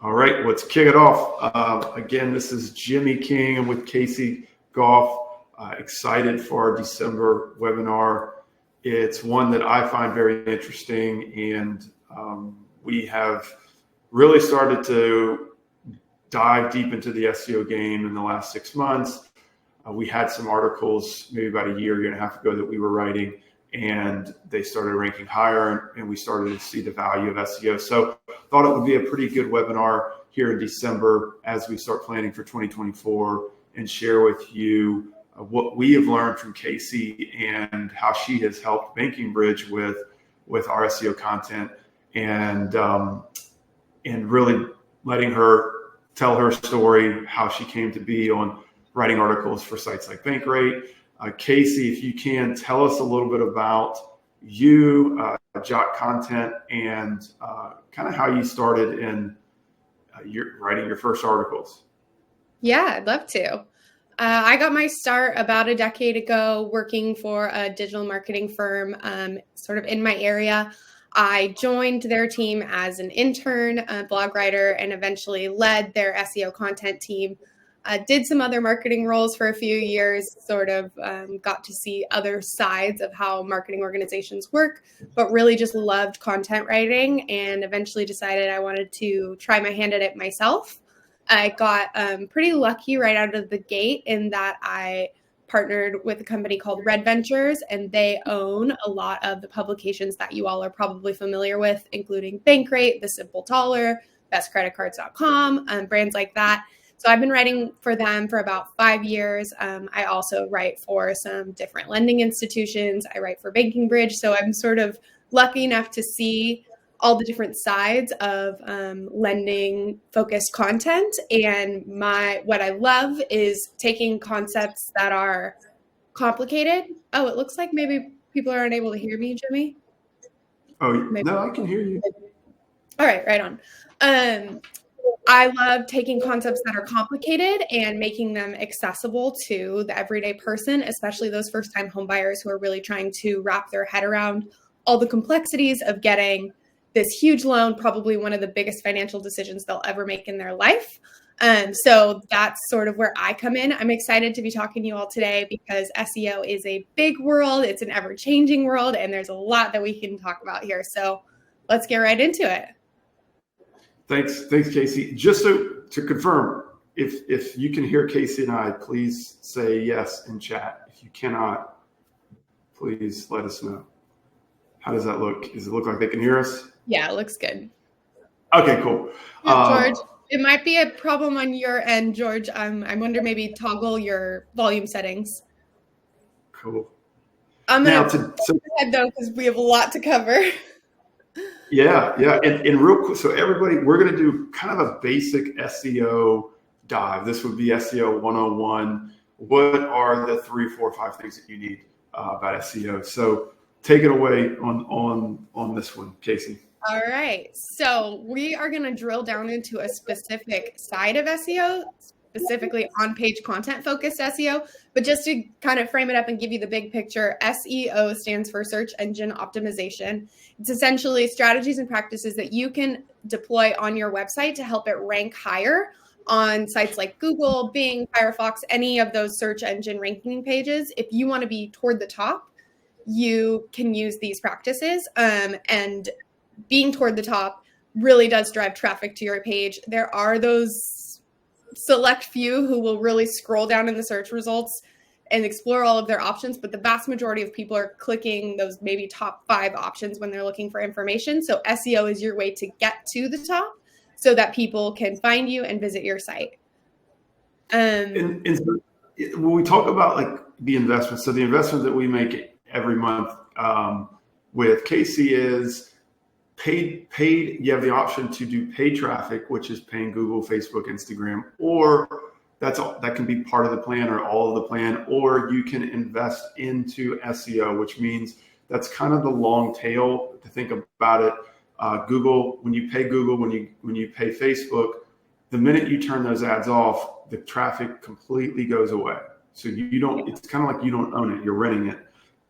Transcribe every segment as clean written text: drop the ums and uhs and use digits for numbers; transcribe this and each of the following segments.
All right, let's kick it off. Again, this is Jimmy King. I'm with Kacie Goff. Excited for our December webinar. It's one that I find very interesting, and we have really started to dive deep into the SEO game in the last 6 months. We had some articles maybe about a year and a half ago that we were writing, and they started ranking higher, and we started to see the value of SEO. So thought it would be a pretty good webinar here in December as we start planning for 2024 and share with you what we have learned from Kacie and how she has helped Banking Bridge with our SEO content, and really letting her tell her story, how she came to be on writing articles for sites like Bankrate. Kacie, if you can, tell us a little bit about you, Jot Content, and kind of how you started in writing your first articles. Yeah, I'd love to. I got my start about a decade ago working for a digital marketing firm sort of in my area. I joined their team as an intern, a blog writer, and eventually led their SEO content team. Did some other marketing roles for a few years, sort of got to see other sides of how marketing organizations work, but really just loved content writing and eventually decided I wanted to try my hand at it myself. I got pretty lucky right out of the gate in that I partnered with a company called Red Ventures, and they own a lot of the publications that you all are probably familiar with, including Bankrate, The Simple Dollar, bestcreditcards.com, brands like that. So I've been writing for them for about 5 years. I also write for some different lending institutions. I write for Banking Bridge. So I'm sort of lucky enough to see all the different sides of lending focused content. And what I love is taking concepts that are complicated. Oh, it looks like maybe people are unable to hear me, Jimmy. Oh, maybe. No, I can hear you. All right, right on. I love taking concepts that are complicated and making them accessible to the everyday person, especially those first-time homebuyers who are really trying to wrap their head around all the complexities of getting this huge loan, probably one of the biggest financial decisions they'll ever make in their life. So that's sort of where I come in. I'm excited to be talking to you all today because SEO is a big world. It's an ever-changing world, and there's a lot that we can talk about here. So let's get right into it. Thanks, Kacie. Just to confirm, if you can hear Kacie and I, please say yes in chat. If you cannot, please let us know. How does that look? Does it look like they can hear us? Yeah, it looks good. Okay, cool. Yeah, George, it might be a problem on your end, George. I wonder maybe toggle your volume settings. Cool. I'm going to go ahead though because we have a lot to cover. Yeah. And real quick, so everybody, we're going to do kind of a basic SEO dive. This would be SEO 101. What are the 3, 4, 5 things that you need about SEO? So take it away on this one, Kacie. All right. So we are going to drill down into a specific side of SEO, specifically on-page content-focused SEO. But just to kind of frame it up and give you the big picture, SEO stands for search engine optimization. It's essentially strategies and practices that you can deploy on your website to help it rank higher on sites like Google, Bing, Firefox, any of those search engine ranking pages. If you want to be toward the top, you can use these practices. And being toward the top really does drive traffic to your page. There are those select few who will really scroll down in the search results and explore all of their options, but the vast majority of people are clicking those maybe top 5 options when they're looking for information. So SEO is your way to get to the top so that people can find you and visit your site. And so when we talk about like the investment, so the investment that we make every month with Kacie is paid. You have the option to do paid traffic, which is paying Google, Facebook, Instagram, or that can be part of the plan or all of the plan, or you can invest into SEO, which means that's kind of the long tail to think about it. Google, when you pay Google, when you pay Facebook, the minute you turn those ads off, the traffic completely goes away. So you don't, it's kind of like you don't own it, you're renting it.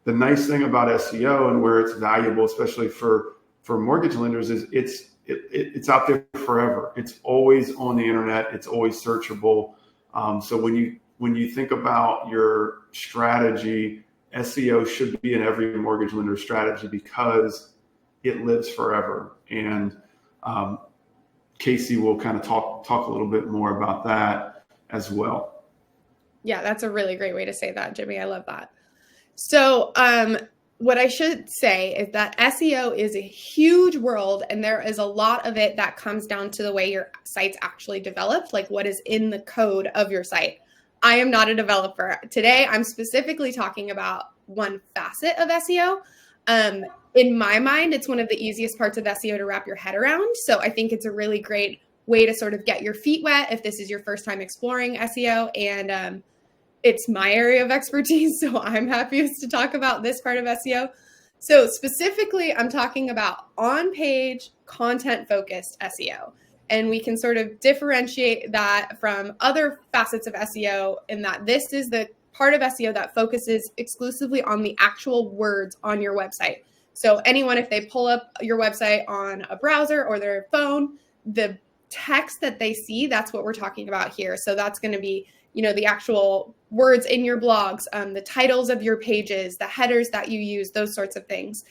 The nice thing about SEO and where it's valuable, especially for mortgage lenders, is it's out there forever. It's always on the internet. It's always searchable. So when you think about your strategy, SEO should be in every mortgage lender strategy because it lives forever. And Kacie will kind of talk a little bit more about that as well. Yeah, that's a really great way to say that, Jimmy. I love that. So what I should say is that SEO is a huge world, and there is a lot of it that comes down to the way your site's actually developed, like what is in the code of your site. I am not a developer. Today, I'm specifically talking about one facet of SEO. In my mind, it's one of the easiest parts of SEO to wrap your head around. So I think it's a really great way to sort of get your feet wet if this is your first time exploring SEO. And it's my area of expertise, so I'm happiest to talk about this part of SEO. So specifically, I'm talking about on-page, content-focused SEO. And we can sort of differentiate that from other facets of SEO in that this is the part of SEO that focuses exclusively on the actual words on your website. So anyone, if they pull up your website on a browser or their phone, the text that they see, that's what we're talking about here. So that's going to be, the actual words in your blogs, the titles of your pages, the headers that you use, those sorts of things.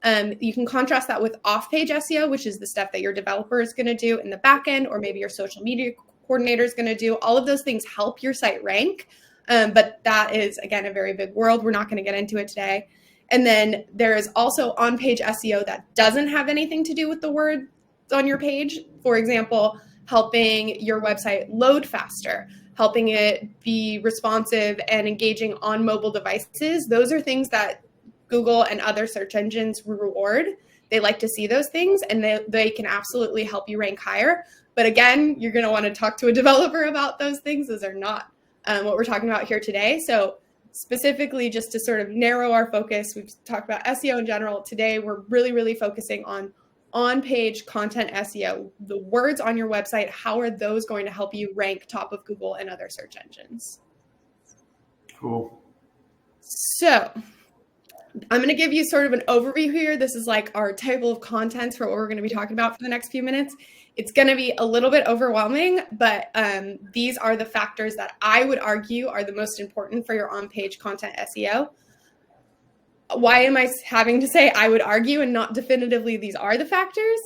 You can contrast that with off-page SEO, which is the stuff that your developer is going to do in the back end, or maybe your social media coordinator is going to do. All of those things help your site rank. But that is, again, a very big world. We're not going to get into it today. And then there is also on-page SEO that doesn't have anything to do with the words on your page. For example, helping your website load faster, helping it be responsive and engaging on mobile devices. Those are things that Google and other search engines reward. They like to see those things, and they can absolutely help you rank higher. But again, you're going to want to talk to a developer about those things. Those are not what we're talking about here today. So specifically, just to sort of narrow our focus, we've talked about SEO in general. Today, we're really, really focusing on-page content SEO. The words on your website, how are those going to help you rank top of Google and other search engines? Cool. So I'm going to give you sort of an overview here. This is like our table of contents for what we're going to be talking about for the next few minutes. It's going to be a little bit overwhelming, but these are the factors that I would argue are the most important for your on-page content SEO. Why am I having to say I would argue and not definitively these are the factors?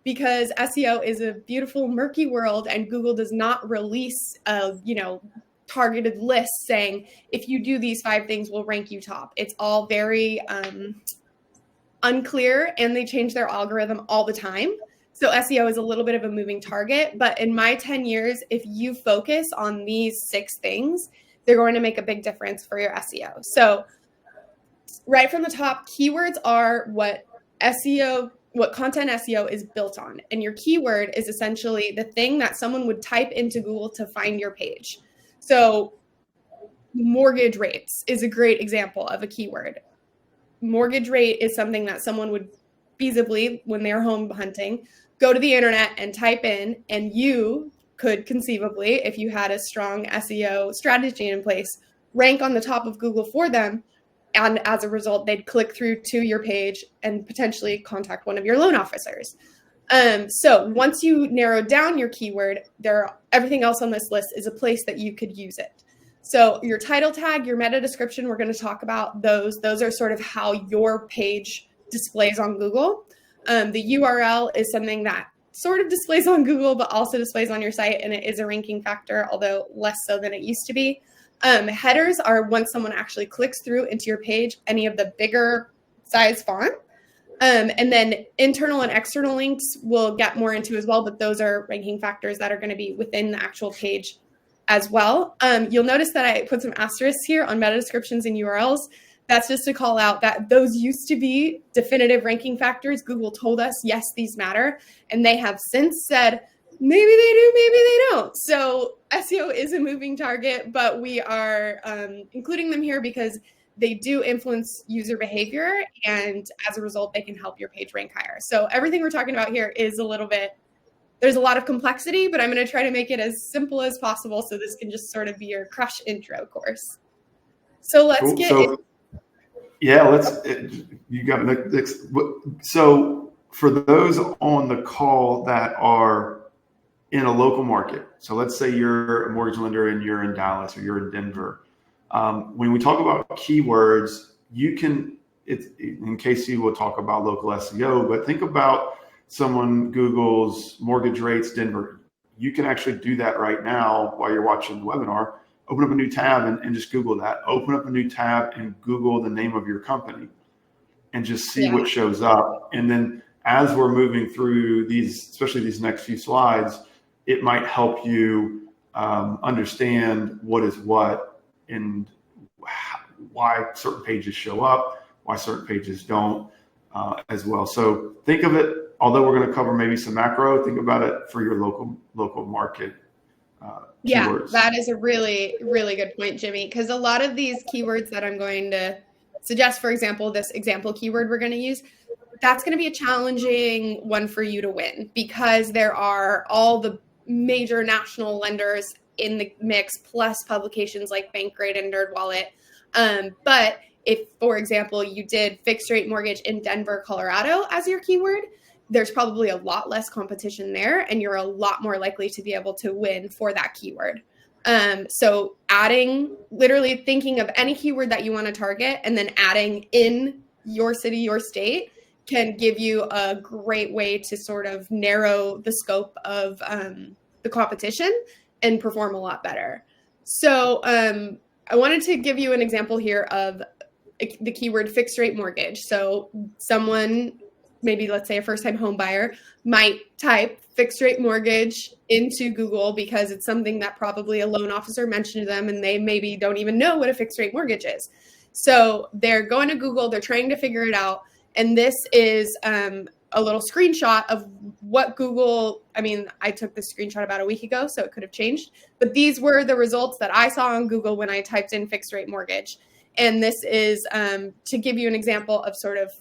Because SEO is a beautiful, murky world, and Google does not release a, targeted list saying, if you do these 5 things, we'll rank you top. It's all very unclear, and they change their algorithm all the time. So SEO is a little bit of a moving target. But in my 10 years, if you focus on these 6 things, they're going to make a big difference for your SEO. So right from the top, keywords are what content SEO is built on. And your keyword is essentially the thing that someone would type into Google to find your page. So mortgage rates is a great example of a keyword. Mortgage rate is something that someone would feasibly, when they're home hunting, go to the internet and type in, and you could conceivably, if you had a strong SEO strategy in place, rank on the top of Google for them. And as a result, they'd click through to your page and potentially contact one of your loan officers. So once you narrow down your keyword, everything else on this list is a place that you could use it. So your title tag, your meta description, we're going to talk about those. Those are sort of how your page displays on Google. The URL is something that sort of displays on Google, but also displays on your site, and it is a ranking factor, although less so than it used to be. Headers are once someone actually clicks through into your page, any of the bigger size font. And then internal and external links we'll get more into as well, but those are ranking factors that are going to be within the actual page as well. You'll notice that I put some asterisks here on meta descriptions and URLs. That's just to call out that those used to be definitive ranking factors. Google told us, yes, these matter. And they have since said, maybe they do, maybe they don't. So SEO is a moving target, but we are including them here because they do influence user behavior. And as a result, they can help your page rank higher. So everything we're talking about here is there's a lot of complexity, but I'm going to try to make it as simple as possible. So this can just sort of be your crush intro course. So let's cool. get you got next. So for those on the call that are in a local market, so let's say you're a mortgage lender and you're in Dallas or you're in Denver. When we talk about keywords, you can, in Kacie will talk about local SEO, but think about someone Google's mortgage rates Denver. You can actually do that right now while you're watching the webinar. Open up a new tab and just Google that. Open up a new tab and Google the name of your company and just see what shows up. And then as we're moving through these, especially these next few slides, it might help you understand what is what and why certain pages show up, why certain pages don't as well. So think of it, although we're going to cover maybe some macro, think about it for your local market. Keywords. That is a really, really good point, Jimmy, because a lot of these keywords that I'm going to suggest, for example, this example keyword we're going to use, that's going to be a challenging one for you to win because there are all the major national lenders in the mix, plus publications like Bankrate and NerdWallet. But if, for example, you did fixed rate mortgage in Denver, Colorado as your keyword, there's probably a lot less competition there and you're a lot more likely to be able to win for that keyword. So literally thinking of any keyword that you want to target and then adding in your city, your state can give you a great way to sort of narrow the scope of the competition and perform a lot better. So I wanted to give you an example here of the keyword fixed rate mortgage. So someone, maybe let's say a first-time home buyer, might type fixed rate mortgage into Google because it's something that probably a loan officer mentioned to them and they maybe don't even know what a fixed rate mortgage is. So they're going to Google, they're trying to figure it out. And this is a little screenshot of what Google, I took this screenshot about a week ago, so it could have changed. But these were the results that I saw on Google when I typed in fixed rate mortgage. And this is to give you an example of sort of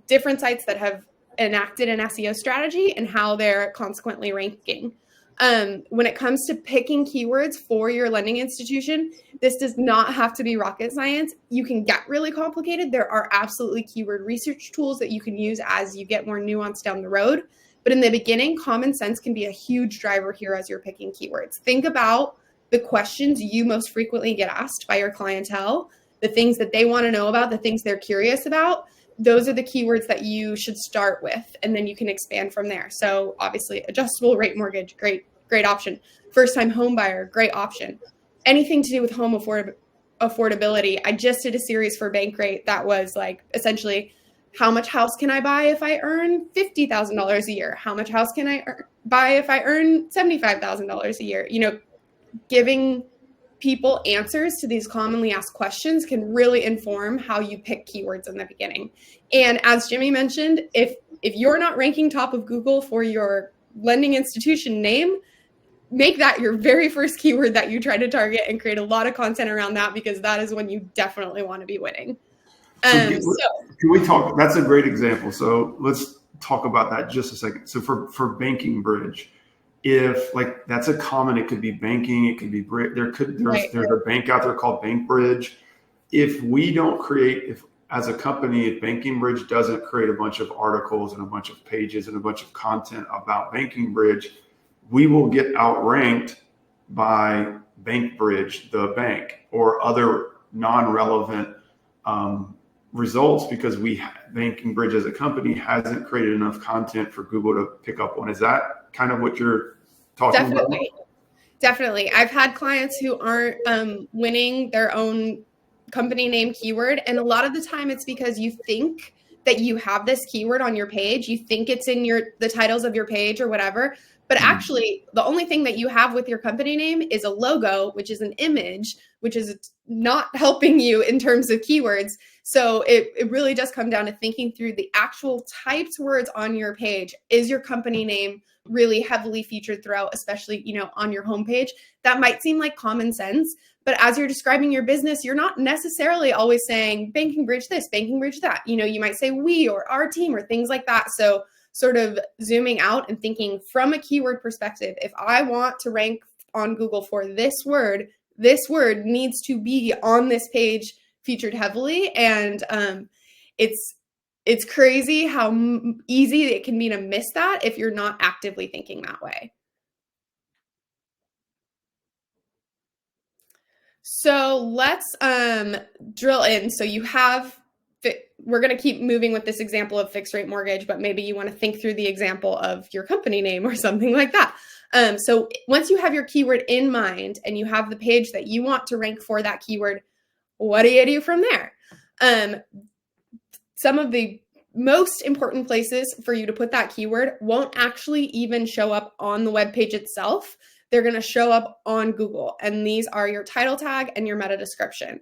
different sites that have enacted an SEO strategy and how they're consequently ranking. When it comes to picking keywords for your lending institution, this does not have to be rocket science. You can get really complicated. There are absolutely keyword research tools that you can use as you get more nuanced down the road. But in the beginning, common sense can be a huge driver here as you're picking keywords. Think about the questions you most frequently get asked by your clientele, the things that they want to know about, the things they're curious about. Those are the keywords that you should start with, and then you can expand from there. So obviously adjustable rate mortgage, great option. First time home buyer, great option. Anything to do with home affordability. I just did a series for Bankrate that was like essentially, how much house can I buy if I earn $50,000 a year? How much house can I buy if I earn $75,000 a year? Giving people answers to these commonly asked questions can really inform how you pick keywords in the beginning. And as Jimmy mentioned, if you're not ranking top of Google for your lending institution name, make that your very first keyword that you try to target and create a lot of content around that, because that is when you definitely want to be winning. Can we talk? That's a great example. So let's talk about that just a second. So for Banking Bridge, if like that's a common, it could be banking, it could be there's a bank out there called Bankbridge. If we don't create, if as a company, if Banking Bridge doesn't create a bunch of articles and a bunch of pages and a bunch of content about Banking Bridge, we will get outranked by Bankbridge, the bank, or other non-relevant results because Banking Bridge as a company hasn't created enough content for Google to pick up on. Is that kind of what you're talking about? Definitely. I've had clients who aren't winning their own company name keyword. And a lot of the time it's because you think that you have this keyword on your page. You think it's in the titles of your page or whatever. But actually, the only thing that you have with your company name is a logo, which is an image, which is not helping you in terms of keywords. So it really does come down to thinking through the actual typed words on your page. Is your company name really heavily featured throughout, especially, on your homepage? That might seem like common sense, but as you're describing your business, you're not necessarily always saying Banking Bridge this, Banking Bridge that. You might say we or our team or things like that. So sort of zooming out and thinking from a keyword perspective, if I want to rank on Google for this word needs to be on this page featured heavily. And it's it's crazy how easy it can be to miss that if you're not actively thinking that way. So let's drill in. So you have, we're going to keep moving with this example of fixed rate mortgage, but maybe you want to think through the example of your company name or something like that. So once you have your keyword in mind and you have the page that you want to rank for that keyword, what do you do from there? Some of the most important places for you to put that keyword won't actually even show up on the web page itself. They're going to show up on Google, and these are your title tag and your meta description.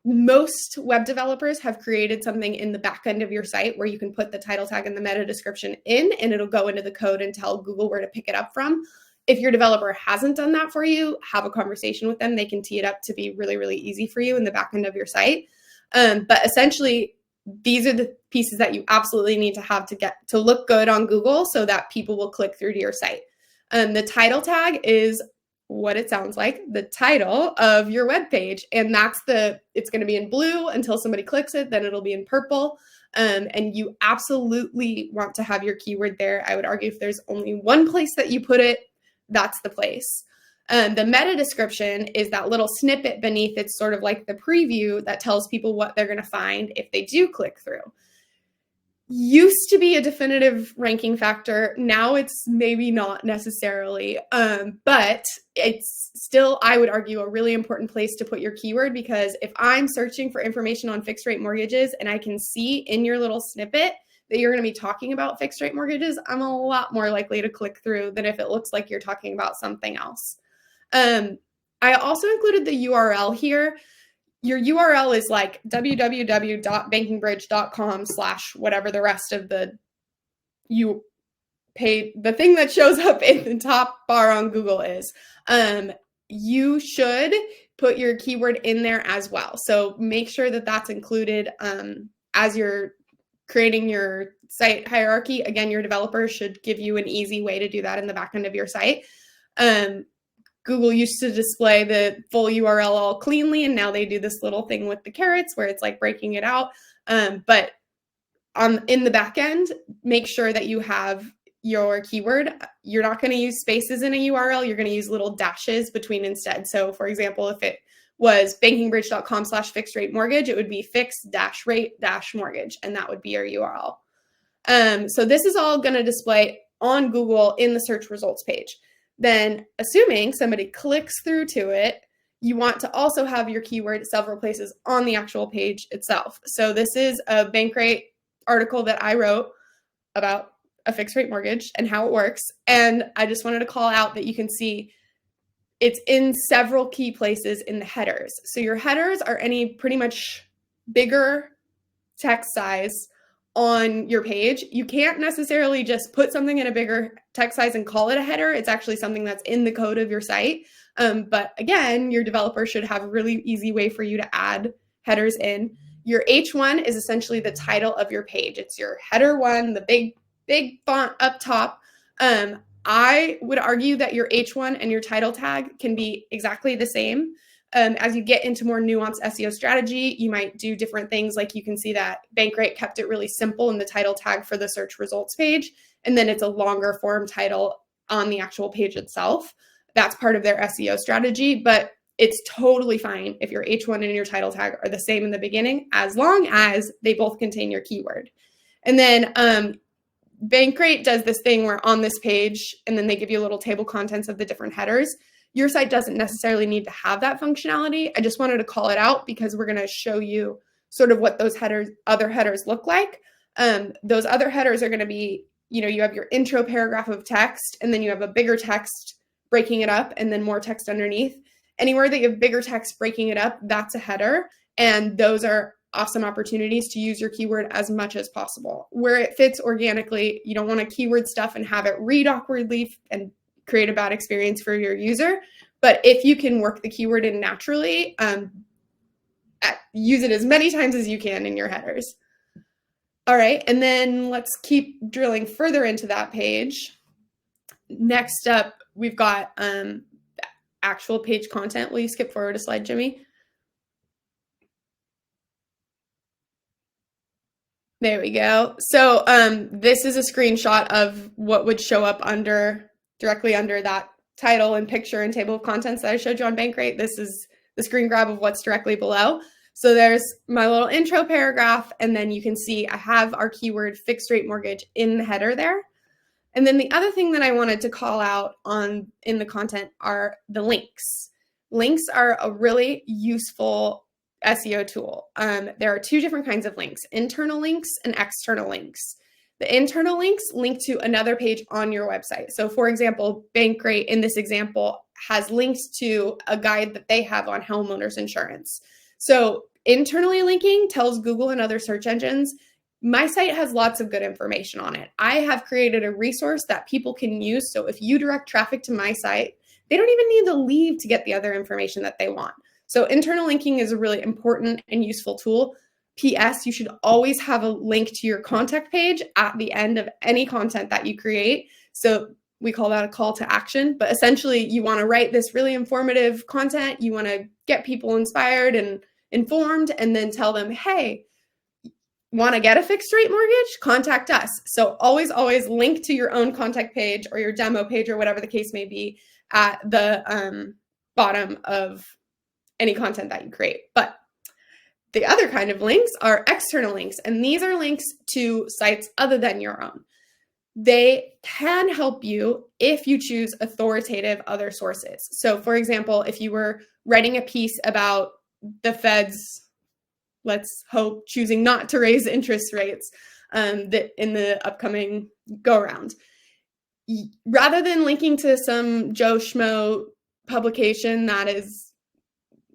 Most web developers have created something in the back end of your site where you can put the title tag and the meta description in, and it'll go into the code and tell Google where to pick it up from. If your developer hasn't done that for you, have a conversation with them. They can tee it up to be really, really easy for you in the back end of your site. But essentially, these are the pieces that you absolutely need to have to get to look good on Google so that people will click through to your site. The title tag is what it sounds like, the title of your web page. And it's going to be in blue until somebody clicks it, then it'll be in purple. And you absolutely want to have your keyword there. I would argue if there's only one place that you put it, that's the place. The meta description is that little snippet beneath. It's sort of like the preview that tells people what they're going to find if they do click through. Used to be a definitive ranking factor. Now it's maybe not necessarily, but it's still, I would argue, a really important place to put your keyword, because if I'm searching for information on fixed rate mortgages and I can see in your little snippet that you're going to be talking about fixed rate mortgages, I'm a lot more likely to click through than if it looks like you're talking about something else. I also included the URL here. Your URL is like www.bankingbridge.com/ whatever the rest of the the thing that shows up in the top bar on Google is. You should put your keyword in there as well. So make sure that that's included as you're creating your site hierarchy. Again, your developer should give you an easy way to do that in the back end of your site. Google used to display the full URL all cleanly, and now they do this little thing with the carets where it's like breaking it out. But in the back end, make sure that you have your keyword. You're not going to use spaces in a URL. You're going to use little dashes between instead. So for example, if it was bankingbridge.com/fixed rate mortgage, it would be fixed-rate-mortgage, and that would be your URL. So this is all going to display on Google in the search results page. Then, assuming somebody clicks through to it, you want to also have your keyword several places on the actual page itself. So this is a Bankrate article that I wrote about a fixed rate mortgage and how it works. And I just wanted to call out that you can see it's in several key places in the headers. So your headers are any pretty much bigger text size on your page. You can't necessarily just put something in a bigger text size and call it a header. It's actually something that's in the code of your site. But again, your developer should have a really easy way for you to add headers in. Your H1 is essentially the title of your page. It's your header one, the big font up top. I would argue that your H1 and your title tag can be exactly the same. As you get into more nuanced SEO strategy, you might do different things. Like you can see that Bankrate kept it really simple in the title tag for the search results page, and then it's a longer form title on the actual page itself. That's part of their SEO strategy, but it's totally fine if your H1 and your title tag are the same in the beginning, as long as they both contain your keyword. And then Bankrate does this thing where on this page, and then they give you a little table contents of the different headers. Your site doesn't necessarily need to have that functionality. I just wanted to call it out because we're going to show you sort of what those other headers look like. Those other headers are going to be, you have your intro paragraph of text, and then you have a bigger text breaking it up, and then more text underneath. Anywhere that you have bigger text breaking it up, that's a header. And those are awesome opportunities to use your keyword as much as possible. Where it fits organically, you don't want to keyword stuff and have it read awkwardly and create a bad experience for your user. But if you can work the keyword in naturally, use it as many times as you can in your headers. All right, and then let's keep drilling further into that page. Next up, we've got actual page content. Will you skip forward a slide, Jimmy? There we go. So this is a screenshot of what would show up directly under that title and picture and table of contents that I showed you on Bankrate. This is the screen grab of what's directly below. So there's my little intro paragraph, and then you can see I have our keyword fixed rate mortgage in the header there. And then the other thing that I wanted to call out in the content are the links. Links are a really useful SEO tool. There are two different kinds of links, internal links and external links. The internal links link to another page on your website. So for example, Bankrate in this example has links to a guide that they have on homeowners insurance. So internally linking tells Google and other search engines, my site has lots of good information on it. I have created a resource that people can use. So if you direct traffic to my site, they don't even need to leave to get the other information that they want. So internal linking is a really important and useful tool. P.S. You should always have a link to your contact page at the end of any content that you create. So we call that a call to action, but essentially you want to write this really informative content. You want to get people inspired and informed, and then tell them, hey, want to get a fixed rate mortgage? Contact us. So always link to your own contact page or your demo page or whatever the case may be at the bottom of any content that you create. But the other kind of links are external links, and these are links to sites other than your own. They can help you if you choose authoritative other sources. So for example, if you were writing a piece about the Fed's, let's hope, choosing not to raise interest rates that in the upcoming go-around, rather than linking to some Joe Schmo publication that is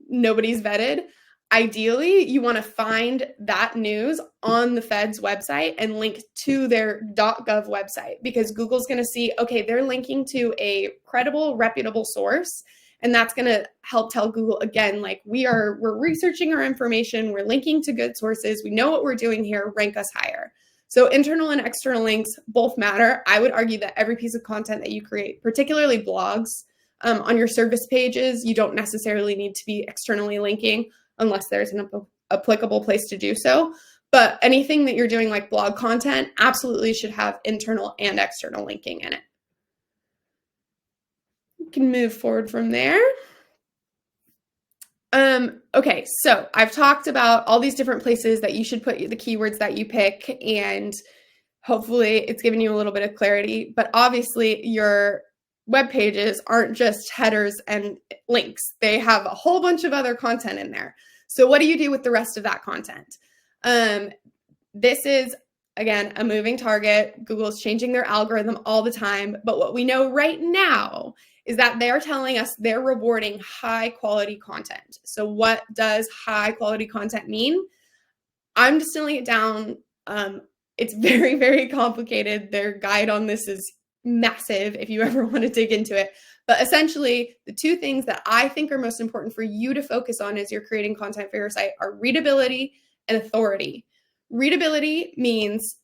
nobody's vetted, ideally you want to find that news on the Fed's website and link to their .gov website, because Google's going to see, okay, they're linking to a credible, reputable source. And that's going to help tell Google, again, like we're researching our information, we're linking to good sources, we know what we're doing here, rank us higher. So internal and external links both matter. I would argue that every piece of content that you create, particularly blogs, on your service pages, you don't necessarily need to be externally linking unless there's an applicable place to do so. But anything that you're doing like blog content absolutely should have internal and external linking in it. You can move forward from there. Okay, so I've talked about all these different places that you should put the keywords that you pick, and hopefully it's given you a little bit of clarity. But obviously your web pages aren't just headers and links. They have a whole bunch of other content in there. So what do you do with the rest of that content? This is, again, a moving target. Google's changing their algorithm all the time. But what we know right now is that they're telling us they're rewarding high quality content. So what does high quality content mean? I'm distilling it down. It's very, very complicated. Their guide on this is massive if you ever want to dig into it. But essentially, the two things that I think are most important for you to focus on as you're creating content for your site are readability and authority. Readability means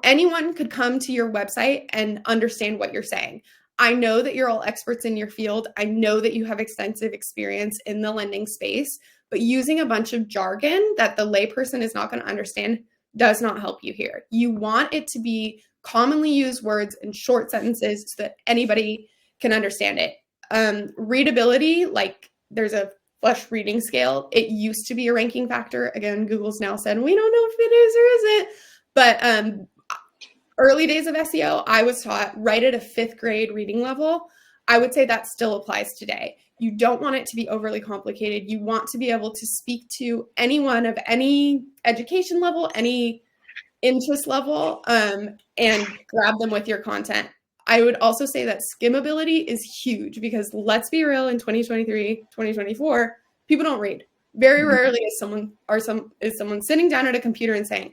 anyone could come to your website and understand what you're saying. I know that you're all experts in your field. I know that you have extensive experience in the lending space, but using a bunch of jargon that the layperson is not going to understand does not help you here. You want it to be commonly used words and short sentences so that anybody can understand it. Readability, like there's a flush reading scale. It used to be a ranking factor. Again, Google's now said, we don't know if it is or isn't. But early days of SEO, I was taught right at a 5th grade reading level. I would say that still applies today. You don't want it to be overly complicated. You want to be able to speak to anyone of any education level, any interest level, and grab them with your content. I would also say that skimmability is huge, because let's be real, in 2023, 2024, people don't read. Very rarely is someone sitting down at a computer and saying,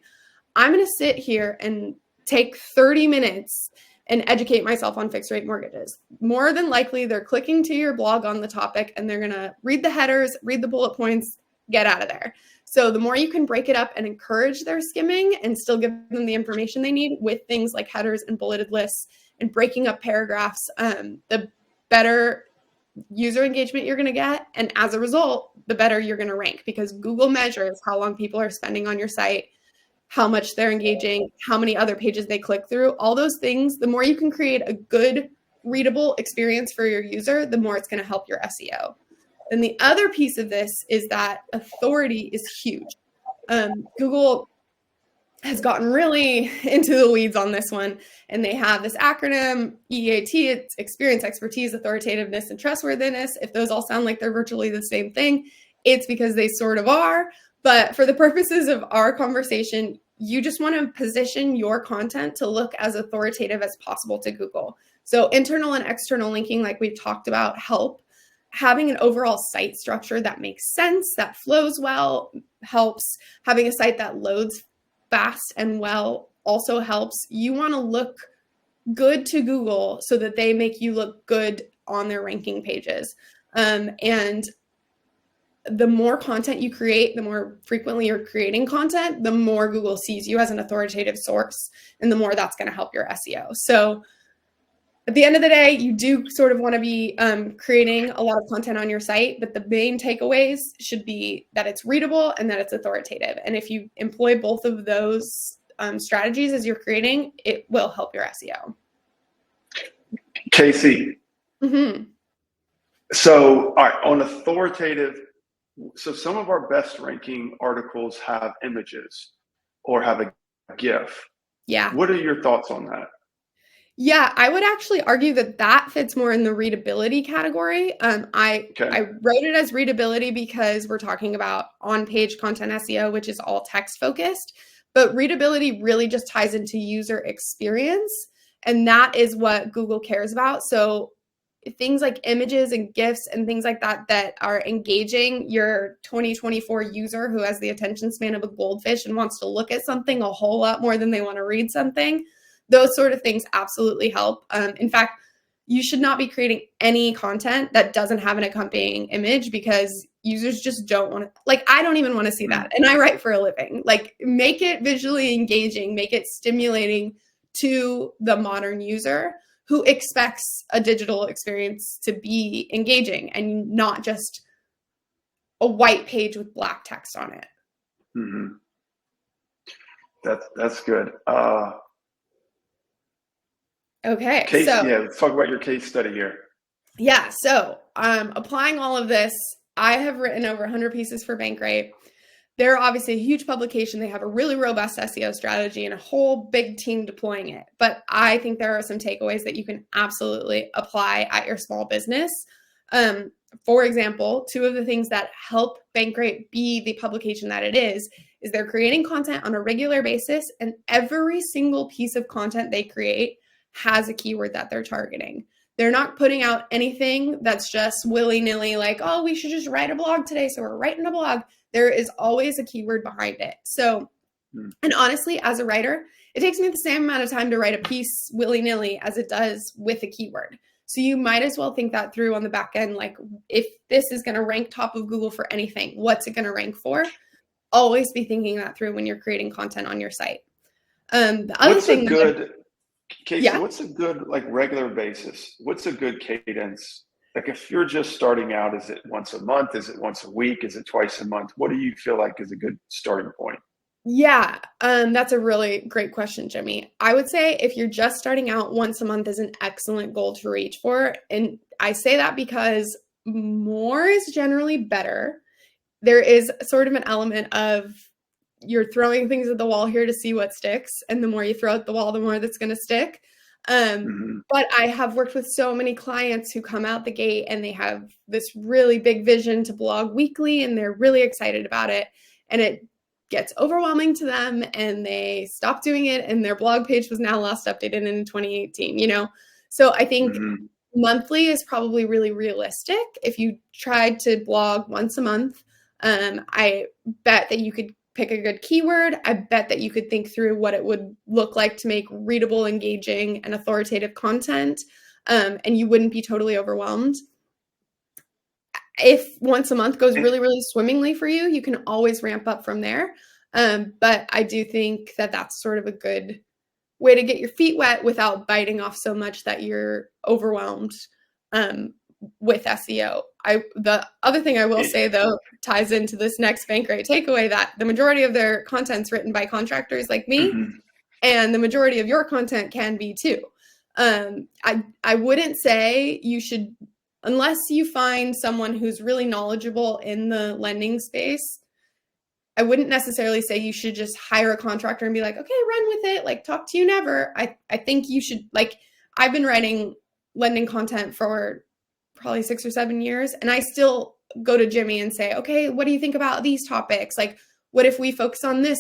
I'm going to sit here and take 30 minutes and educate myself on fixed rate mortgages. More than likely, they're clicking to your blog on the topic and they're going to read the headers, read the bullet points, get out of there. So the more you can break it up and encourage their skimming and still give them the information they need with things like headers and bulleted lists and breaking up paragraphs, the better user engagement you're going to get. And as a result, the better you're going to rank, because Google measures how long people are spending on your site, how much they're engaging, how many other pages they click through, all those things. The more you can create a good, readable experience for your user, the more it's going to help your SEO. And the other piece of this is that authority is huge. Google has gotten really into the weeds on this one, and they have this acronym EAT. It's experience, expertise, authoritativeness, and trustworthiness. If those all sound like they're virtually the same thing, it's because they sort of are. But for the purposes of our conversation, you just want to position your content to look as authoritative as possible to Google. So internal and external linking, like we've talked about, help. Having an overall site structure that makes sense, that flows well, helps. Having a site that loads fast and well also helps. You want to look good to Google so that they make you look good on their ranking pages. And the more content you create, the more frequently you're creating content, the more Google sees you as an authoritative source, and the more that's going to help your SEO. So at the end of the day, you do sort of want to be creating a lot of content on your site, but the main takeaways should be that it's readable and that it's authoritative. And if you employ both of those strategies as you're creating, it will help your SEO. Kacie. Mm-hmm. So, all right, on authoritative, so some of our best ranking articles have images or have a GIF. Yeah. What are your thoughts on that? Yeah, I would actually argue that that fits more in the readability category. I wrote it as readability because we're talking about on-page content SEO, which is all text focused, but readability really just ties into user experience, and that is what Google cares about. So things like images and GIFs and things like that that are engaging your 2024 user who has the attention span of a goldfish and wants to look at something a whole lot more than they want to read something. Those sort of things absolutely help. In fact, you should not be creating any content that doesn't have an accompanying image because users just don't want to, like, I don't even want to see that. And I write for a living. Like, make it visually engaging, make it stimulating to the modern user who expects a digital experience to be engaging and not just a white page with black text on it. Mm-hmm. That's good. Okay. Let's talk about your case study here. Yeah. So applying all of this, I have written over 100 pieces for Bankrate. They're obviously a huge publication. They have a really robust SEO strategy and a whole big team deploying it. But I think there are some takeaways that you can absolutely apply at your small business. For example, two of the things that help Bankrate be the publication that it is they're creating content on a regular basis, and every single piece of content they create has a keyword that they're targeting. They're not putting out anything that's just willy-nilly like, oh, we should just write a blog today, so we're writing a blog. There is always a keyword behind it. So, and honestly, as a writer, it takes me the same amount of time to write a piece willy-nilly as it does with a keyword. So you might as well think that through on the back end. Like, if this is going to rank top of Google for anything, what's it going to rank for? Always be thinking that through when you're creating content on your site. The other thing, Kacie, what's a good, like, regular basis? What's a good cadence? Like, if you're just starting out, is it once a month? Is it once a week? Is it twice a month? What do you feel like is a good starting point? Yeah, that's a really great question, Jimmy. I would say if you're just starting out, once a month is an excellent goal to reach for. And I say that because more is generally better. There is sort of an element of you're throwing things at the wall here to see what sticks. And the more you throw at the wall, the more that's going to stick. But I have worked with so many clients who come out the gate and they have this really big vision to blog weekly and they're really excited about it. And it gets overwhelming to them and they stop doing it. And their blog page was now last updated in 2018, you know? So I think monthly is probably really realistic. If you tried to blog once a month, I bet that you could pick a good keyword. I bet that you could think through what it would look like to make readable, engaging, and authoritative content, and you wouldn't be totally overwhelmed. If once a month goes really, really swimmingly for you, you can always ramp up from there. But I do think that that's sort of a good way to get your feet wet without biting off so much that you're overwhelmed with SEO. The other thing I will say, though, ties into this next Bankrate takeaway, that the majority of their content's written by contractors like me, and the majority of your content can be too. I wouldn't say you should, unless you find someone who's really knowledgeable in the lending space, I wouldn't necessarily say you should just hire a contractor and be like, okay, run with it, like talk to you never. I think you should, like, I've been writing lending content for probably 6 or 7 years, and I still go to Jimmy and say, okay, what do you think about these topics? Like, what if we focus on this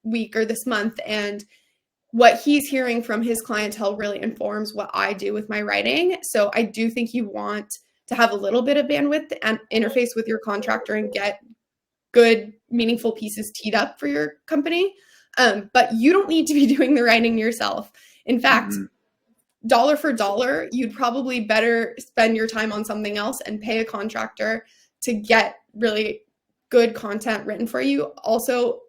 week or this month? And what he's hearing from his clientele really informs what I do with my writing. So I do think you want to have a little bit of bandwidth and interface with your contractor and get good, meaningful pieces teed up for your company. But you don't need to be doing the writing yourself. In fact, dollar for dollar, you'd probably better spend your time on something else and pay a contractor to get really good content written for you. Also,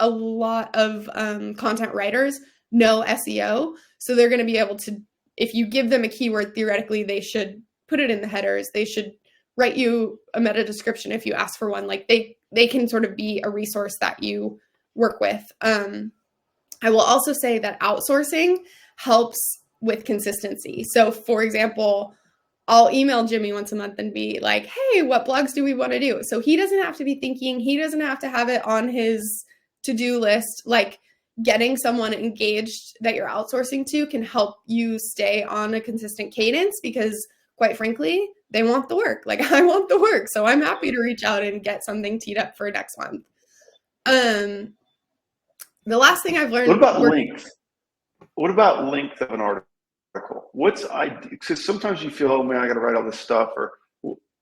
a lot of content writers know SEO, so they're going to be able to, if you give them a keyword, theoretically, they should put it in the headers. They should write you a meta description if you ask for one. Like they can sort of be a resource that you work with. I will also say that outsourcing helps with consistency. So for example, I'll email Jimmy once a month and be like, hey, what blogs do we want to do? So he doesn't have to be thinking, he doesn't have to have it on his to-do list. Like, getting someone engaged that you're outsourcing to can help you stay on a consistent cadence, because quite frankly, they want the work. Like, I want the work. So I'm happy to reach out and get something teed up for next month. The last thing I've learned. What about length? What about length of an article? Because sometimes you feel, oh man, I got to write all this stuff, or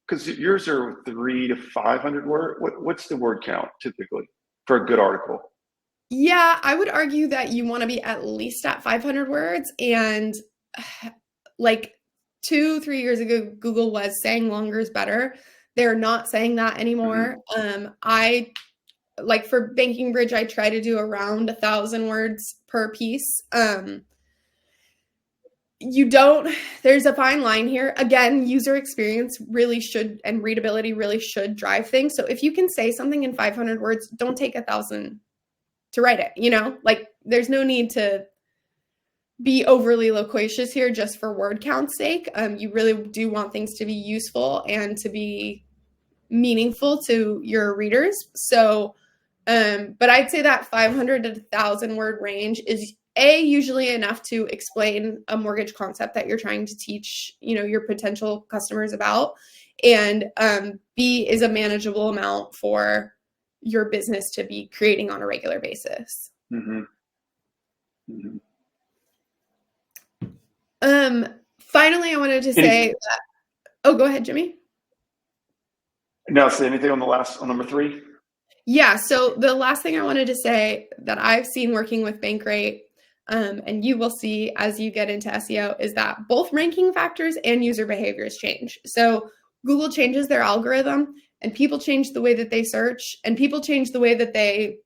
because yours are 300 to 500 word. What's the word count typically for a good article? Yeah, I would argue that you want to be at least at 500 words. And like 2-3 years ago, Google was saying longer is better. They're not saying that anymore. I like, for Banking Bridge, I try to do around 1,000 words per piece. There's a fine line here. Again, user experience really should, and readability really should drive things. So if you can say something in 500 words, don't take 1,000 to write it, like there's no need to be overly loquacious here just for word count's sake. You really do want things to be useful and to be meaningful to your readers. So, but I'd say that 500 to 1,000 word range is usually enough to explain a mortgage concept that you're trying to teach, your potential customers about. And B is a manageable amount for your business to be creating on a regular basis. Finally, I wanted to say that, go ahead, Jimmy. Now, say anything on number 3? Yeah. So the last thing I wanted to say that I've seen working with Bankrate, and you will see as you get into SEO, is that both ranking factors and user behaviors change. So Google changes their algorithm, and people change the way that they search, and people change the way that they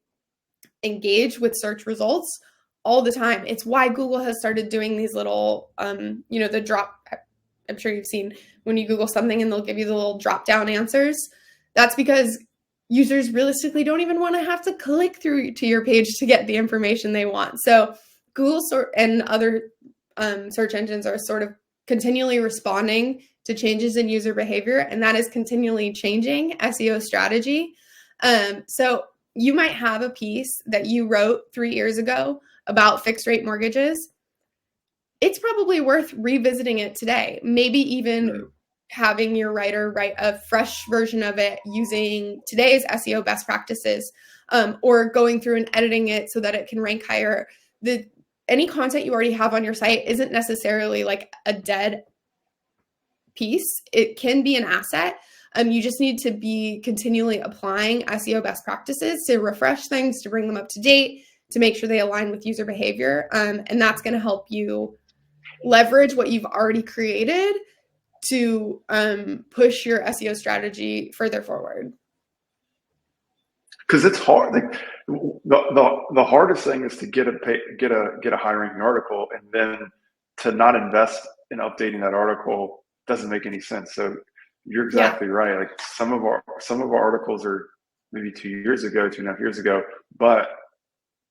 engage with search results all the time. It's why Google has started doing these little, the drop. I'm sure you've seen when you Google something and they'll give you the little drop down answers. That's because users realistically don't even want to have to click through to your page to get the information they want. So Google and other search engines are sort of continually responding to changes in user behavior, and that is continually changing SEO strategy. So you might have a piece that you wrote 3 years ago about fixed rate mortgages. It's probably worth revisiting it today, maybe even having your writer write a fresh version of it using today's SEO best practices, or going through and editing it so that it can rank higher. Any content you already have on your site isn't necessarily like a dead piece. It can be an asset. You just need to be continually applying SEO best practices to refresh things, to bring them up to date, to make sure they align with user behavior. And that's going to help you leverage what you've already created to push your SEO strategy further forward. Because it's hard. Like, the hardest thing is to get a high ranking article, and then to not invest in updating that article doesn't make any sense. So you're exactly right. Like some of our articles are maybe 2 years ago, 2.5 years ago, but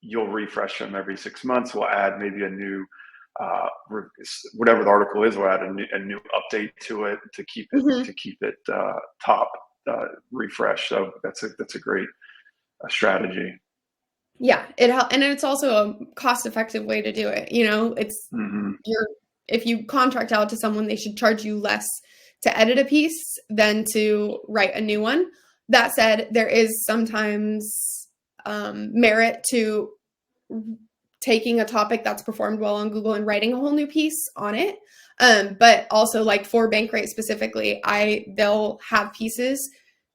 you'll refresh them every 6 months. We'll add maybe a new, whatever the article is, we'll add a new update to it to keep it top refresh. So that's a great strategy. Yeah, and it's also a cost-effective way to do it. You know, it's if you contract out to someone, they should charge you less to edit a piece than to write a new one. That said, there is sometimes merit to taking a topic that's performed well on Google and writing a whole new piece on it. But also, like for Bankrate specifically, they'll have pieces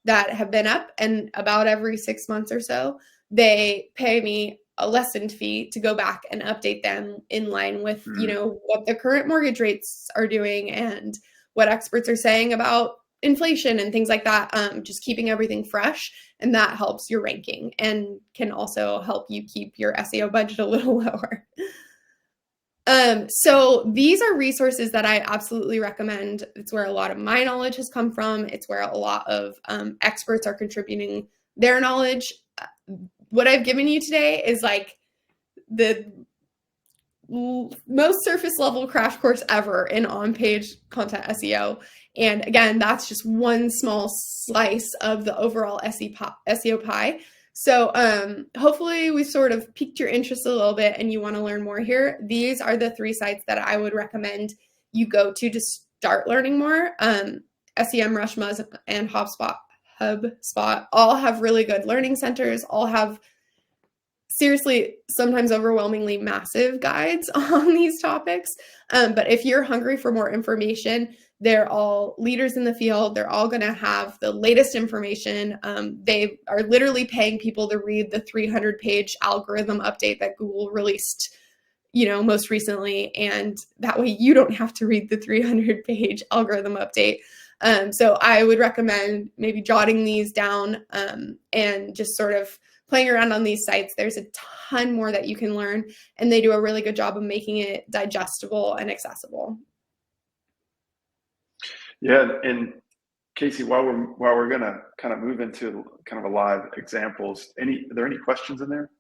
that have been up, and about every 6 months or so, they pay me a lessened fee to go back and update them in line with, you know, what the current mortgage rates are doing and what experts are saying about inflation and things like that. Just keeping everything fresh, and that helps your ranking and can also help you keep your SEO budget a little lower. So these are resources that I absolutely recommend. It's where a lot of my knowledge has come from. It's where a lot of experts are contributing their knowledge. What I've given you today is like the most surface level crash course ever in on-page content SEO. And again, that's just one small slice of the overall SEO pie. So hopefully we sort of piqued your interest a little bit and you want to learn more here. These are the 3 sites that I would recommend you go to start learning more. SEMrush, and HubSpot all have really good learning centers, all have seriously, sometimes overwhelmingly massive guides on these topics. But if you're hungry for more information, they're all leaders in the field. They're all going to have the latest information. They are literally paying people to read the 300-page algorithm update that Google released, you know, most recently. And that way you don't have to read the 300-page algorithm update. So I would recommend maybe jotting these down and just sort of playing around on these sites. There's a ton more that you can learn, and they do a really good job of making it digestible and accessible. Yeah, and Kacie, while we're gonna kind of move into kind of a live examples, are there any questions in there?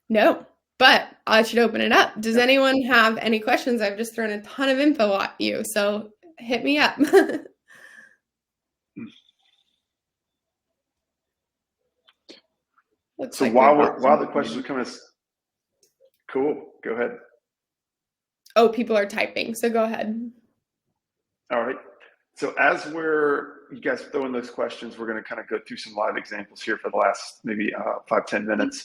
No, but I should open it up. Does anyone have any questions? I've just thrown a ton of info at you, so hit me up. So while the questions are coming, cool. Go ahead. Oh, people are typing, so go ahead. All right. So as you guys throw in those questions, we're going to kind of go through some live examples here for the last maybe 5-10 minutes.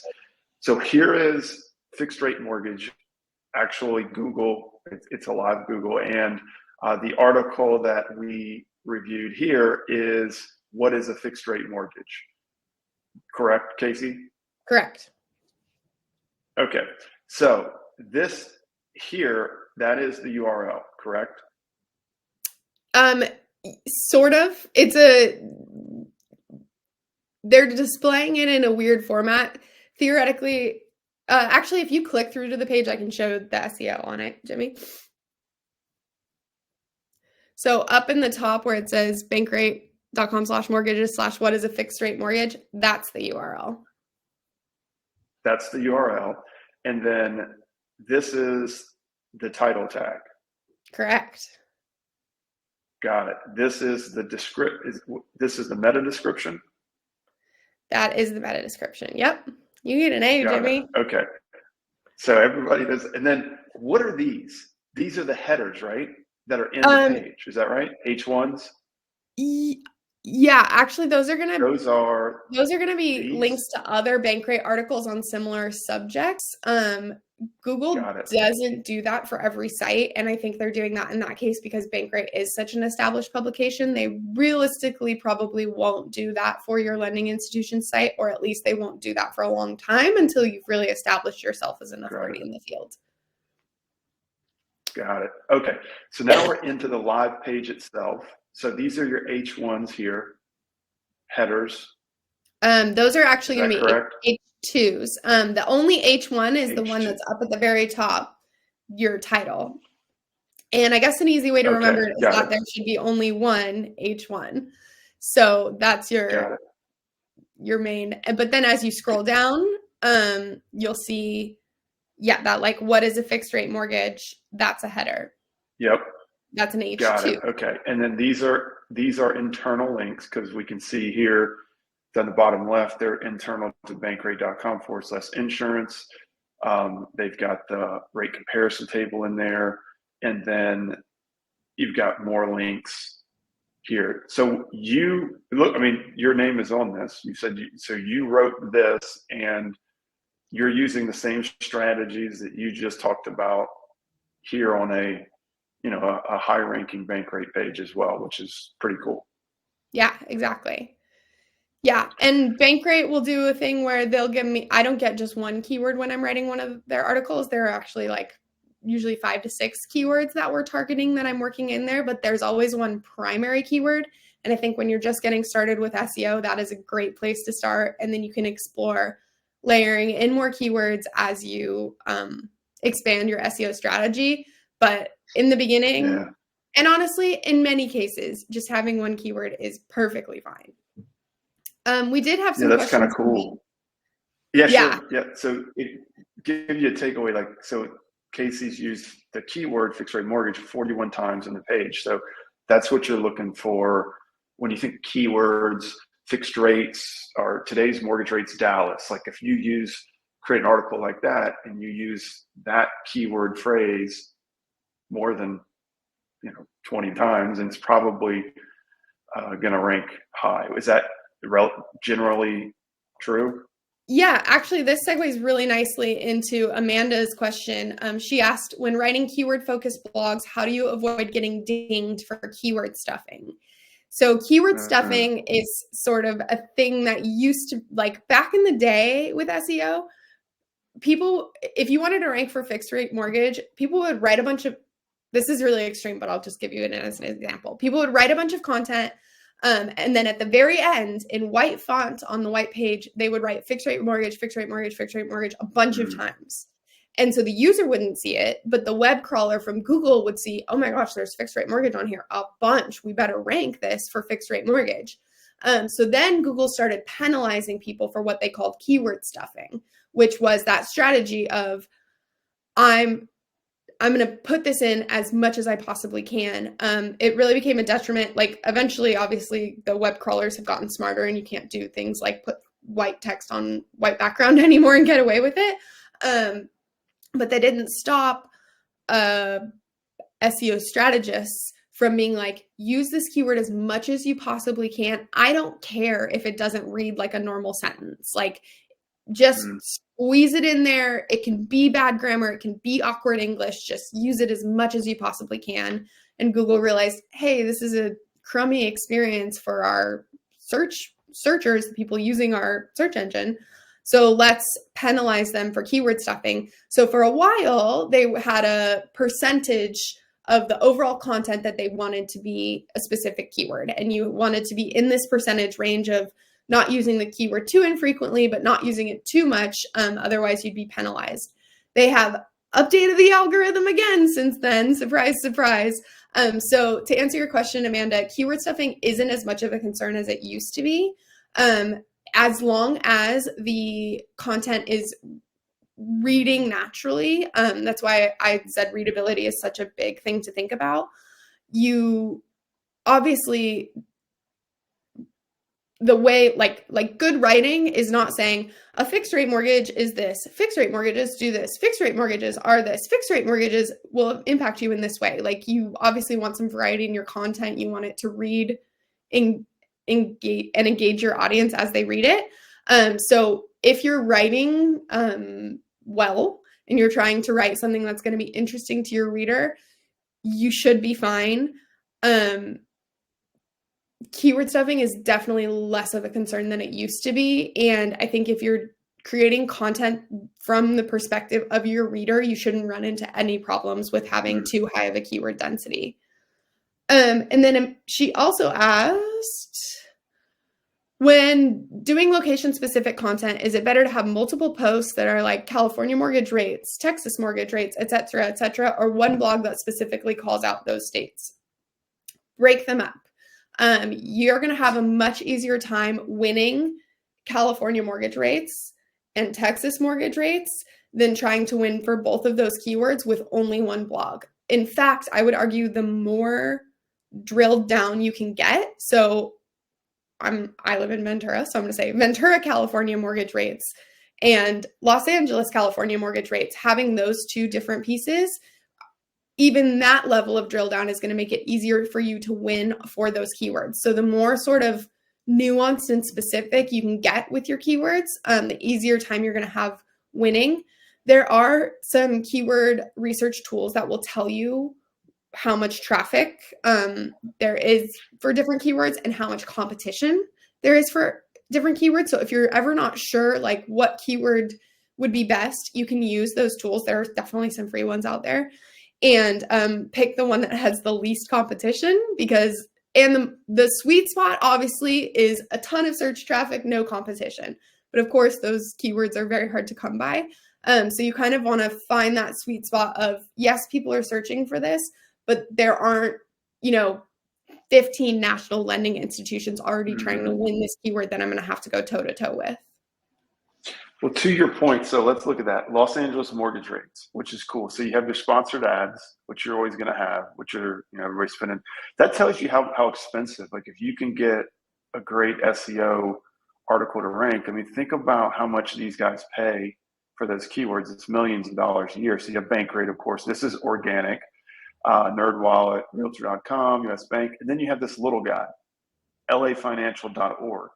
So here is fixed rate mortgage. Actually, Google. It's a live Google, and the article that we reviewed here is what is a fixed rate mortgage? Correct, Kacie? Correct. Okay, so this here, that is the URL, correct? Sort of. They're displaying it in a weird format. Theoretically, actually, if you click through to the page, I can show the SEO on it, Jimmy. So up in the top where it says bankrate.com/mortgages/ what is a fixed rate mortgage, that's the URL. That's the URL. And then this is the title tag. Correct. Got it. This is the meta description. That is the meta description. Yep. You get an A, Jimmy. Okay. So everybody does. And then what are these? These are the headers, right? That are in the page. Is that right? H1s? Yeah, actually those are going to be these? links to other Bankrate articles on similar subjects. Google doesn't do that for every site, and I think they're doing that in that case because Bankrate is such an established publication. They realistically probably won't do that for your lending institution site, or at least they won't do that for a long time until you've really established yourself as an authority in the field. Got it. Okay. So now we're into the live page itself. So these are your H1s here, headers. Those are actually going to be H2s. The only H1 is the one that's up at the very top, your title. And I guess an easy way to remember it is got that it. there should be only one H1. So that's Got it. your main. But then as you scroll down, you'll see, that like, what is a fixed rate mortgage? That's a header. Yep. That's an H2. Got it. Okay. And then these are internal links, because we can see here down the bottom left, they're internal to bankrate.com/insurance. They've got the rate comparison table in there, and then you've got more links here. So you look, I mean, your name is on this. You said so you wrote this, and you're using the same strategies that you just talked about here on a high ranking Bankrate page as well, which is pretty cool. Yeah, exactly. Yeah. And Bankrate will do a thing where they'll give me, I don't get just one keyword when I'm writing one of their articles. There are actually like usually 5 to 6 keywords that we're targeting that I'm working in there, but there's always one primary keyword. And I think when you're just getting started with SEO, that is a great place to start. And then you can explore layering in more keywords as you expand your SEO strategy. But in the beginning, and honestly, in many cases, just having one keyword is perfectly fine. We did have some that's kind of questions. cool. Yeah, sure. Yeah. So it give you a takeaway, like, so Kacie's used the keyword fixed rate mortgage 41 times in the page. So that's what you're looking for when you think keywords, fixed rates, or today's mortgage rates, Dallas. Like if you create an article like that and you use that keyword phrase more than 20 times, and it's probably going to rank high. Is that generally true? Yeah, actually, this segues really nicely into Amanda's question. She asked, when writing keyword-focused blogs, how do you avoid getting dinged for keyword stuffing? So keyword stuffing is sort of a thing that used to, like back in the day with SEO, people, if you wanted to rank for fixed rate mortgage, people would write a bunch of, this is really extreme, but I'll just give you it as an example. People would write a bunch of content, and then at the very end, in white font on the white page, they would write fixed rate mortgage, fixed rate mortgage, fixed rate mortgage a bunch of times. And so the user wouldn't see it, but the web crawler from Google would see, oh my gosh, there's fixed rate mortgage on here, a bunch. We better rank this for fixed rate mortgage. So then Google started penalizing people for what they called keyword stuffing, which was that strategy of, I'm going to put this in as much as I possibly can. It really became a detriment. Like eventually, obviously, the web crawlers have gotten smarter and you can't do things like put white text on white background anymore and get away with it. But they didn't stop SEO strategists from being like, use this keyword as much as you possibly can. I don't care if it doesn't read like a normal sentence. Like just squeeze it in there. It can be bad grammar. It can be awkward English. Just use it as much as you possibly can. And Google realized, hey, this is a crummy experience for our searchers, the people using our search engine. So let's penalize them for keyword stuffing. So for a while, they had a percentage of the overall content that they wanted to be a specific keyword. And you wanted to be in this percentage range of not using the keyword too infrequently, but not using it too much. Otherwise, you'd be penalized. They have updated the algorithm again since then. Surprise, surprise. So to answer your question, Amanda, keyword stuffing isn't as much of a concern as it used to be. As long as the content is reading naturally. That's why I said readability is such a big thing to think about. You obviously, the way like good writing is not saying a fixed rate mortgage is this, fixed rate mortgages do this, fixed rate mortgages are this, fixed rate mortgages will impact you in this way. Like you obviously want some variety in your content. You want it to read engage your audience as they read it. So if you're writing well and you're trying to write something that's going to be interesting to your reader, you should be fine. Keyword stuffing is definitely less of a concern than it used to be. And I think if you're creating content from the perspective of your reader, you shouldn't run into any problems with having too high of a keyword density. And then she also asked, When doing location-specific content, is it better to have multiple posts that are like California mortgage rates, Texas mortgage rates, et cetera, or one blog that specifically calls out those states? Break them up. You're going to have a much easier time winning California mortgage rates and Texas mortgage rates than trying to win for both of those keywords with only one blog. In fact, I would argue the more drilled down you can get. So I live in Ventura, so I'm going to say Ventura, California mortgage rates and Los Angeles, California mortgage rates. Having those two different pieces, even that level of drill down is going to make it easier for you to win for those keywords. So the more sort of nuanced and specific you can get with your keywords, the easier time you're going to have winning. There are some keyword research tools that will tell you how much traffic there is for different keywords and how much competition there is for different keywords. So if you're ever not sure like what keyword would be best, you can use those tools. There are definitely some free ones out there, and pick the one that has the least competition, because the sweet spot obviously is a ton of search traffic, no competition. But of course, those keywords are very hard to come by. So you kind of want to find that sweet spot of, yes, people are searching for this, but there aren't, 15 national lending institutions already trying to win this keyword that I'm going to have to go toe to toe with. Well, to your point, so let's look at that. Los Angeles mortgage rates, which is cool. So you have your sponsored ads, which you're always going to have, which are, everybody's spending. That tells you how expensive. Like if you can get a great SEO article to rank, I mean, think about how much these guys pay for those keywords. It's millions of dollars a year. So you have Bankrate, of course. This is organic. NerdWallet, Realtor.com, US Bank, and then you have this little guy, lafinancial.org.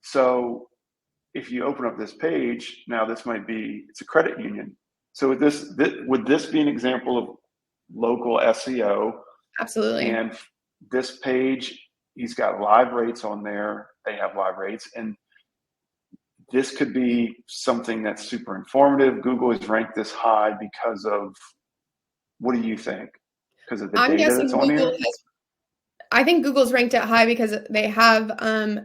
So if you open up this page, now this might be, it's a credit union. So would this be an example of local SEO? Absolutely. And this page, he's got live rates on there. They have live rates. And this could be something that's super informative. Google has ranked this high because of, what do you think? Because of the data that's on here? I think Google's ranked it high because they have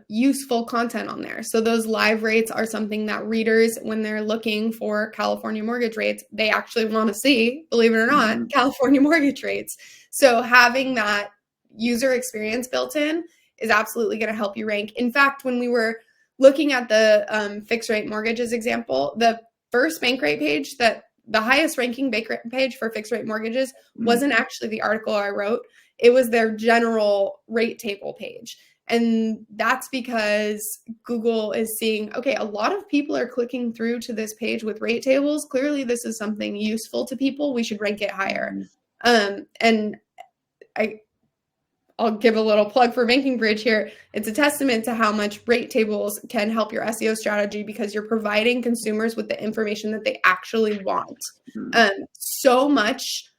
useful content on there. So those live rates are something that readers, when they're looking for California mortgage rates, they actually want to see, believe it or not, California mortgage rates. So having that user experience built in is absolutely going to help you rank. In fact, when we were looking at the fixed rate mortgages example, the first Bankrate page, the highest ranking Bankrate page for fixed rate mortgages wasn't actually the article I wrote. It was their general rate table page. And that's because Google is seeing, okay, a lot of people are clicking through to this page with rate tables. Clearly, this is something useful to people. We should rank it higher. And I'll give a little plug for Banking Bridge here. It's a testament to how much rate tables can help your SEO strategy, because you're providing consumers with the information that they actually want. So much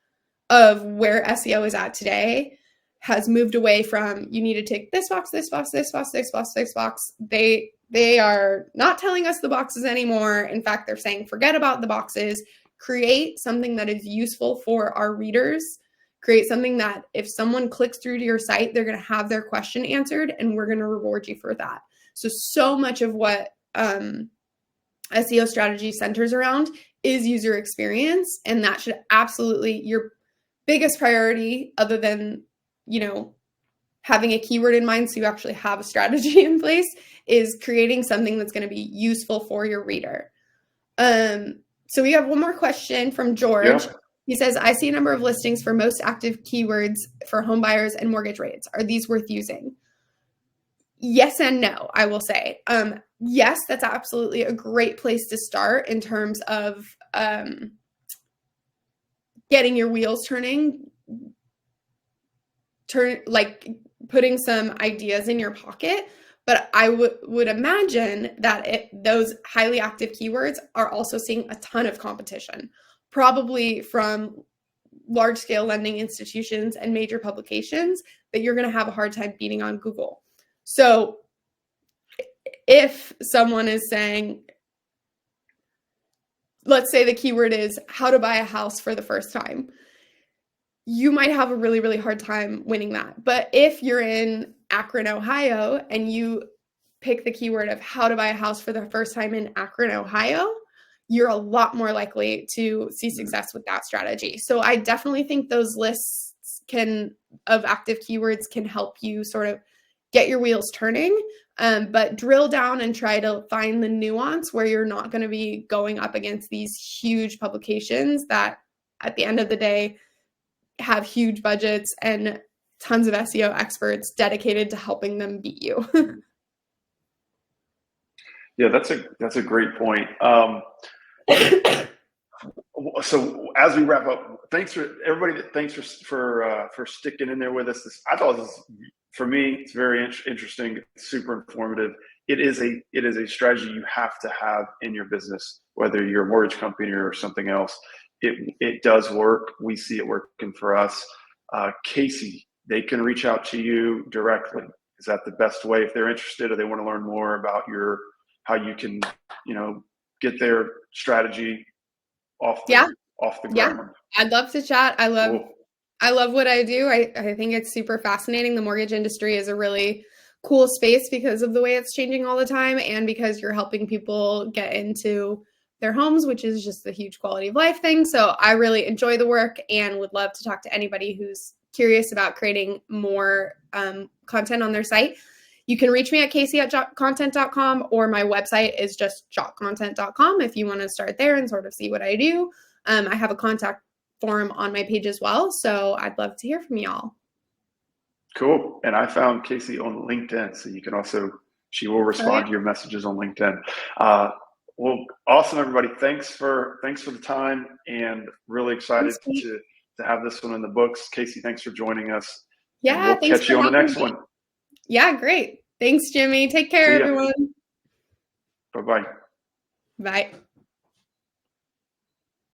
of where SEO is at today has moved away from, you need to tick this box, this box, this box, this box, this box. They are not telling us the boxes anymore. In fact, they're saying, forget about the boxes, create something that is useful for our readers. Create something that if someone clicks through to your site, they're going to have their question answered, and we're going to reward you for that. So much of what SEO strategy centers around is user experience, and that should absolutely, your biggest priority, other than, having a keyword in mind so you actually have a strategy in place, is creating something that's going to be useful for your reader. So we have one more question from George. Yeah. He says, I see a number of listings for most active keywords for home buyers and mortgage rates. Are these worth using? Yes and no, I will say. Yes, that's absolutely a great place to start in terms of getting your wheels turning, like putting some ideas in your pocket. But I would imagine that those highly active keywords are also seeing a ton of competition, probably from large-scale lending institutions and major publications that you're going to have a hard time beating on Google. So if someone is saying, let's say the keyword is how to buy a house for the first time, you might have a really, really hard time winning that. But if you're in Akron, Ohio, and you pick the keyword of how to buy a house for the first time in Akron, Ohio, you're a lot more likely to see success with that strategy. So I definitely think those lists of active keywords can help you sort of get your wheels turning, but drill down and try to find the nuance where you're not going to be going up against these huge publications that at the end of the day have huge budgets and tons of SEO experts dedicated to helping them beat you. Yeah, that's a great point. So as we wrap up, thanks for everybody. Thanks for sticking in there with us. I thought this, for me, it's very interesting. It's super informative. It is a strategy you have to have in your business, whether you're a mortgage company or something else. It does work. We see it working for us. Kacie, they can reach out to you directly. Is that the best way if they're interested or they want to learn more about how you can, get their strategy off the ground? Yeah, I'd love to chat. I love what I do. I think it's super fascinating. The mortgage industry is a really cool space because of the way it's changing all the time and because you're helping people get into their homes, which is just a huge quality of life thing. So I really enjoy the work and would love to talk to anybody who's curious about creating more content on their site. You can reach me at Kacie@jotcontent.com, or my website is just jotcontent.com if you want to start there and sort of see what I do. I have a contact form on my page as well, so I'd love to hear from y'all. Cool. And I found Kacie on LinkedIn, so you can she will respond to your messages on LinkedIn. Well, awesome, everybody. Thanks for the time, and really excited to have this one in the books. Kacie, thanks for joining us. Yeah, and we'll catch you on the next one. Yeah, great. Thanks, Jimmy. Take care, everyone. Bye-bye. Bye.